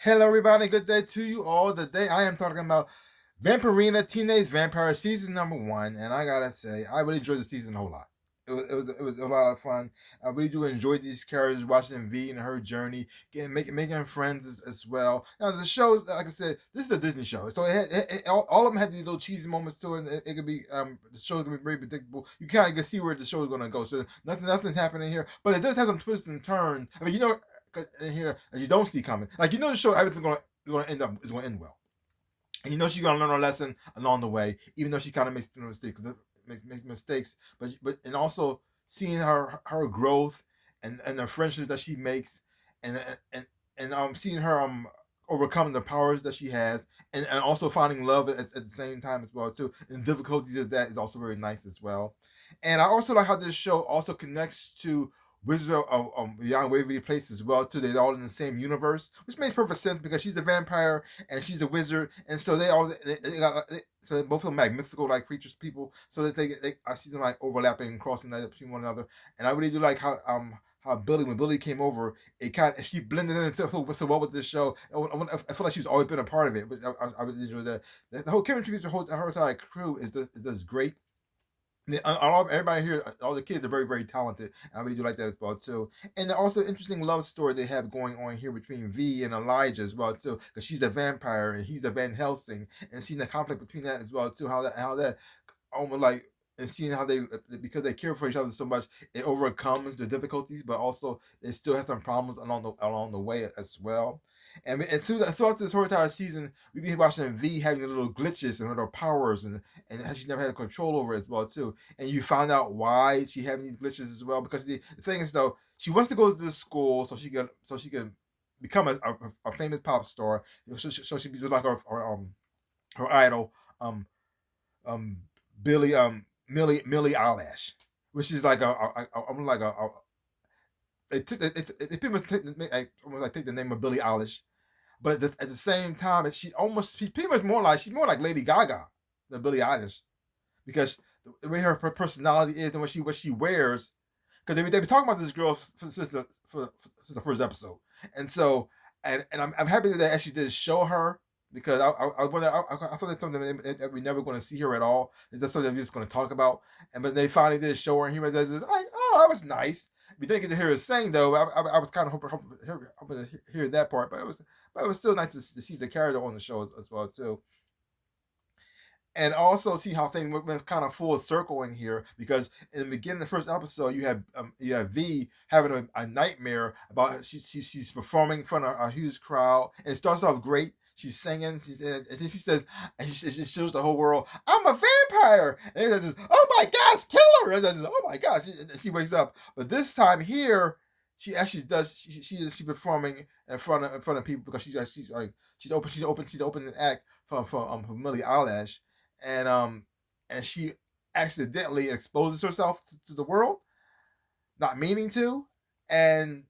Hello, everybody. Good day to you all. Today I am talking about Vampirina Teenage Vampire Season Number 1, and I gotta say, I really enjoyed the season a whole lot. It was a lot of fun. I really do enjoy these characters, watching V and her journey, making friends as well. Now the show, like I said, this is a Disney show, so all of them had these little cheesy moments to it. And it could be the show can be very predictable. You kind of can see where the show is gonna go. So nothing's happening here, but it does have some twists and turns. I mean, in here that you don't see coming. Like the show, everything's gonna end well, and she's gonna learn her lesson along the way, even though she kind of makes mistakes, but and also seeing her growth and the friendships that she makes, and and seeing her overcoming the powers that she has, and also finding love at the same time as well too. And difficulties of that is also very nice as well. And I also like how this show also connects to Wizard Beyond Waverly Place as well too. They're all in the same universe, which makes perfect sense because she's a vampire and she's a wizard, and so so both of them like mythical like creatures, people. So that I see them like overlapping and crossing that between one another, and I really do like how Billy, when Billy came over, she blended in so well with this show. I feel like she's always been a part of it, but I really enjoy that. The whole chemistry between her entire crew is great. Everybody here, all the kids are very, very talented. I really do like that as well too. And also interesting love story they have going on here between V and Elijah as well too, because she's a vampire and he's a Van Helsing, and seeing the conflict between that as well too. How that almost like, and seeing how they, because they care for each other so much, it overcomes the difficulties, but also they still have some problems along the way as well. And throughout this whole entire season, we've been watching V having little glitches and little powers, and how she never had control over it as well too. And you find out why she having these glitches as well, because the thing is though, she wants to go to this school so she can become a famous pop star. So she be just like her idol, um um Billy Millie Eilish, which is like I'm like a they pretty much almost like take the name of Billie Eilish, but at the same time, she's pretty much she's more like Lady Gaga than Billie Eilish, because the way her personality is and what she wears. Because they've been talking about this girl since the first episode, and so and I'm happy that they actually did show her, because I thought that's something that we're never going to see her at all. It's just something we're just going to talk about. But they finally did show her, and he was like, oh, that was nice. We didn't get to hear her sing though. I was kind of hoping to hear that part, but it was still nice to see the character on the show as well too, and also see how things went kind of full circle in here, because in the beginning of the first episode you have V having a nightmare about she's performing in front of a huge crowd, and it starts off great. She's singing, and then she says, and she shows the whole world, "I'm a vampire," and then says, "Oh my gosh, kill her!" And then says, "Oh my gosh," and she wakes up. But this time here, she actually does. She's performing in front of people, because she's opened an act from Millie Eilish, and she accidentally exposes herself to the world, not meaning to, and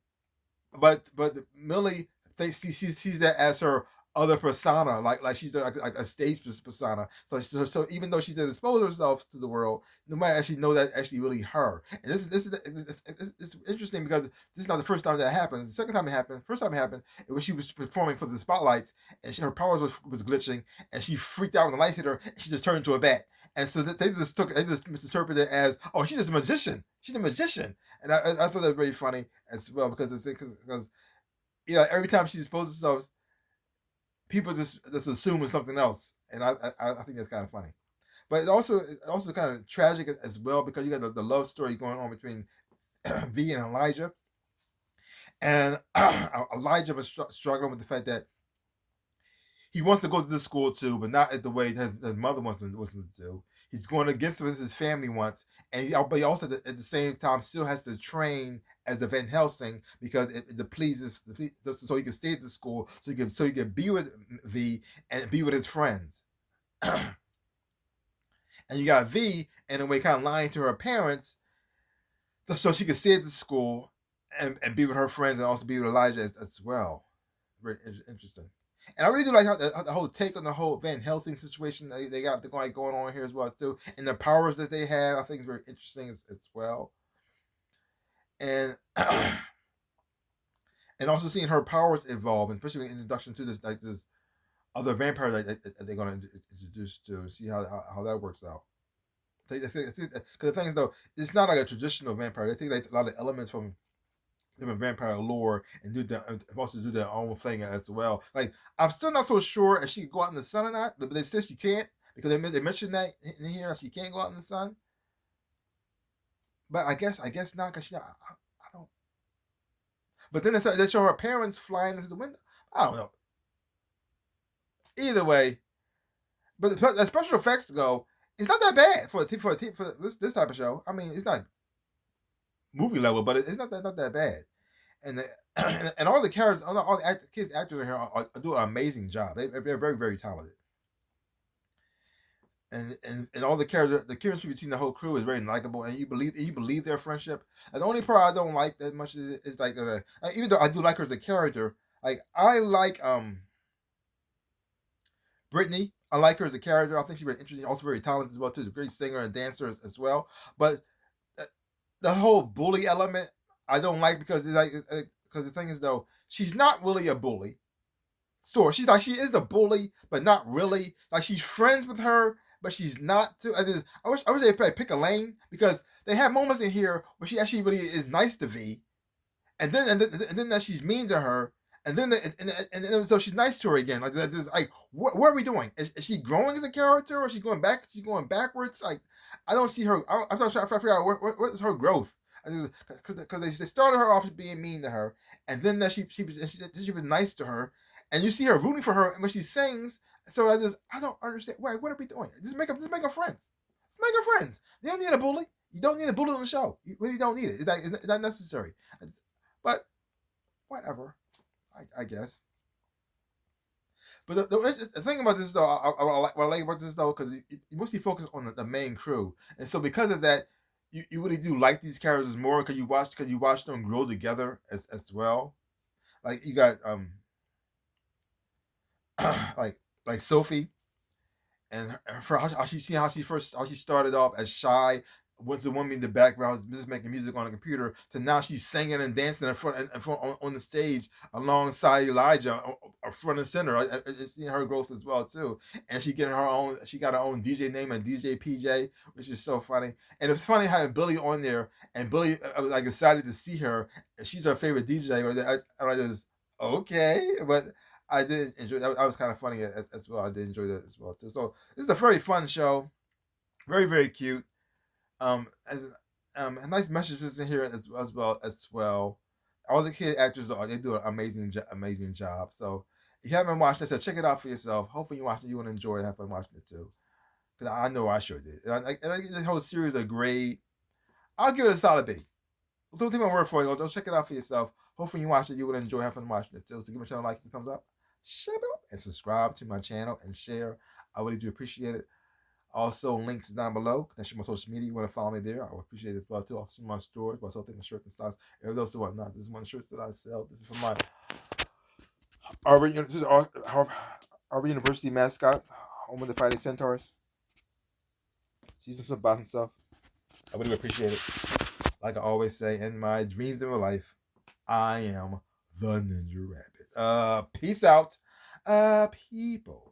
but Millie sees that as her other persona, like she's like a stage persona. So even though she did expose herself to the world, nobody actually know that actually really her. And this is interesting, because this is not the first time that happened. The second time it happened, first time it happened, it was she was performing for the spotlights, and her powers was glitching, and she freaked out when the light hit her, and she just turned into a bat. And so they just misinterpreted it as, oh, she's just a magician. She's a magician, and I thought that was very funny as well, because every time she exposes herself, people just assume it's something else, and I think that's kind of funny. But it's also kind of tragic as well, because you got the love story going on between V and Elijah, and Elijah was struggling with the fact that he wants to go to this school too, but not at the way his mother wants him to do. He's going against what his family wants, but he also at the same time still has to train as the Van Helsing, because it pleases so he can stay at the school, so he can be with V and be with his friends. And you got V in a way kind of lying to her parents, so she can stay at the school and be with her friends, and also be with Elijah as well. Very interesting. And I really do like how the whole take on the whole Van Helsing situation they got going on here as well too, and the powers that they have. I think is very interesting as well. And and also seeing her powers evolve, and especially in introduction to this other vampire that they're going to introduce to see how that works out. Because the thing is though, it's not like a traditional vampire. They take like a lot of elements from different vampire lore and also do their own thing as well. Like I'm still not so sure if she can go out in the sun or not, but they said she can't because they mentioned that in here she can't go out in the sun. But I guess not because I don't. But then they show her parents flying into the window. I don't know. Either way, but the special effects go, it's not that bad for this type of show. I mean, it's not movie level, but it's not that bad. And and all the characters, all the kids actors in here are doing an amazing job. They're very very talented. And all the characters, the chemistry between the whole crew is very likable, and you believe their friendship. And the only part I don't like that much is like even though I do like her as a character, like I like Brittany. I like her as a character. I think she's very interesting, also very talented as well too. She's a great singer and dancer as well. But the whole bully element, I don't like because because the thing is though, she's not really a bully. So she is a bully, but not really. Like she's friends with her, but she's not too. I wish they pick a lane because they have moments in here where she actually really is nice to V, and then that she's mean to her, and then so she's nice to her again. Like what are we doing? Is she growing as a character, or is she going back? She's going backwards. Like I don't see her. I'm trying to figure out what is her growth. Because they started her off as being mean to her, and then that she was nice to her, and you see her rooting for her when she sings. So I don't understand. Wait, what are we doing? Just make her friends. Just make her friends. You don't need a bully. You don't need a bully on the show. You really don't need it. It's not necessary. But whatever, I guess. But the thing about this though, what I like about this though, because you mostly focus on the main crew, and so because of that, you really do like these characters more because you watch them grow together as well. Like you got like Sophie and for how she started off as shy, was the woman in the background just making music on a computer, to now she's singing and dancing in front on the stage alongside Elijah, front and center. I seeing her growth as well too, and she got her own DJ name and DJ PJ, which is so funny. And it's funny having Billy on there, and Billy I was like excited to see her, and she's her favorite DJ. But I just okay, but I did enjoy that. Was kind of funny as well. I did enjoy that as well too. So this is a very fun show, very very cute. As nice messages in here as well. All the kid actors they do an amazing job. So if you haven't watched this, check it out for yourself. Hopefully you watch it, you will enjoy it. Have fun watching it too, because I know I sure did. And the whole series are great. I'll give it a solid B. Don't take my word for it. Go check it out for yourself. Hopefully you watch it, you will enjoy. Have fun watching it too. So give my channel a like and thumbs up, share it, and subscribe to my channel and share. I really do appreciate it. Also, links down below. Connect to my social media. You want to follow me there, I would appreciate it as well too. Also, my stores, but I sell things, shirts and socks. Every those who whatnot. This is one of the shirts that I sell. This is from my Harvard University mascot, home of the Fighting Centaurs. Season some box and stuff. I really appreciate it. Like I always say, in my dreams in my life, I am the Ninja Rabbit. Peace out, people.